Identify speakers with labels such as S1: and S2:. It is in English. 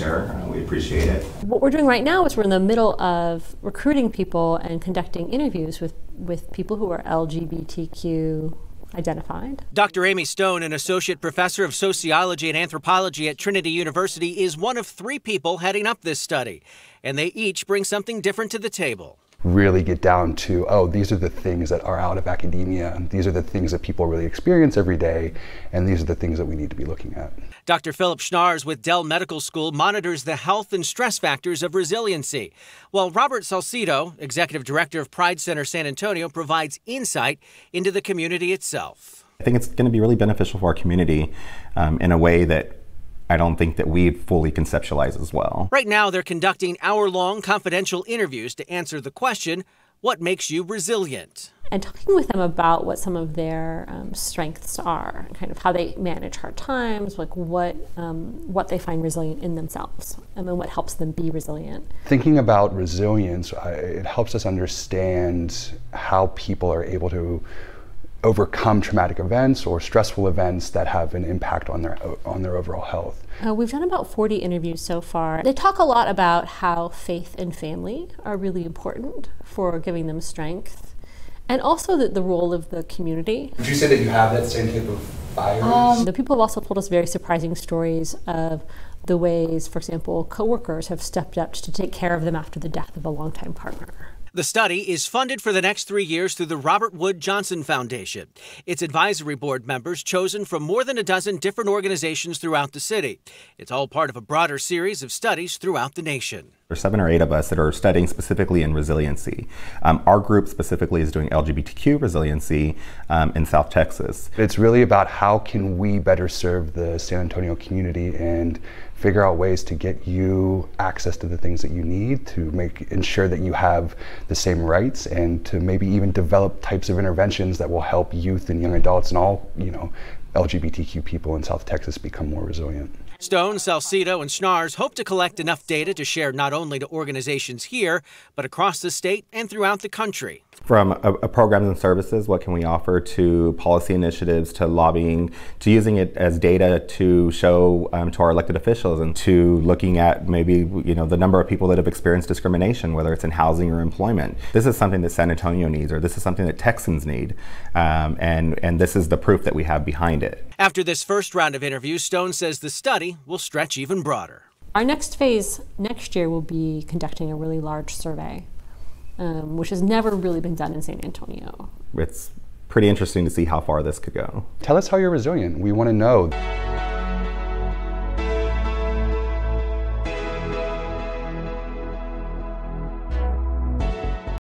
S1: share. We appreciate it.
S2: What we're doing right now is we're in the middle of recruiting people and conducting interviews with people who are LGBTQ identified.
S3: Dr. Amy Stone, an associate professor of sociology and anthropology at Trinity University, is one of 3 people heading up this study, and they each bring something different to the table.
S4: Really get down to, oh, these are the things that are out of academia, and these are the things that people really experience every day, and these are the things that we need to be looking at.
S3: Dr. Phillips Nares with Dell Medical School monitors the health and stress factors of resiliency, while Robert Salcido, executive director of Pride Center San Antonio, provides insight into the community itself.
S5: I think it's going to be really beneficial for our community in a way that I don't think that we fully conceptualize as well.
S3: Right now, they're conducting hour-long confidential interviews to answer the question, what makes you resilient?
S2: And talking with them about what some of their strengths are, kind of how they manage hard times, like what they find resilient in themselves, and then what helps them be resilient.
S4: Thinking about resilience, it helps us understand how people are able to overcome traumatic events or stressful events that have an impact on their overall health.
S2: We've done about 40 interviews so far. They talk a lot about how faith and family are really important for giving them strength, and also the role of the community.
S4: Would you say that you have that same type of fire?
S2: The people have also told us very surprising stories of the ways, for example, coworkers have stepped up to take care of them after the death of a longtime partner.
S3: The study is funded for the next 3 years through the Robert Wood Johnson Foundation. Its advisory board members chosen from more than a dozen different organizations throughout the city. It's all part of a broader series of studies throughout the nation.
S5: There's 7 or 8 of us that are studying specifically in resiliency. Our group specifically is doing LGBTQ resiliency in South Texas.
S4: It's really about how can we better serve the San Antonio community and figure out ways to get you access to the things that you need to ensure that you have the same rights, and to maybe even develop types of interventions that will help youth and young adults and all, LGBTQ people in South Texas become more resilient.
S3: Stone, Salcido, and Schnars hope to collect enough data to share not only to organizations here, but across the state and throughout the country.
S5: From programs and services, what can we offer, to policy initiatives, to lobbying, to using it as data to show to our elected officials, and to looking at maybe the number of people that have experienced discrimination, whether it's in housing or employment. This is something that San Antonio needs, or this is something that Texans need, and this is the proof that we have behind it.
S3: After this first round of interviews, Stone says the study will stretch even broader.
S2: Our next phase next year will be conducting a really large survey, which has never really been done in San Antonio.
S5: It's pretty interesting to see how far this could go.
S4: Tell us how you're resilient. We want to know.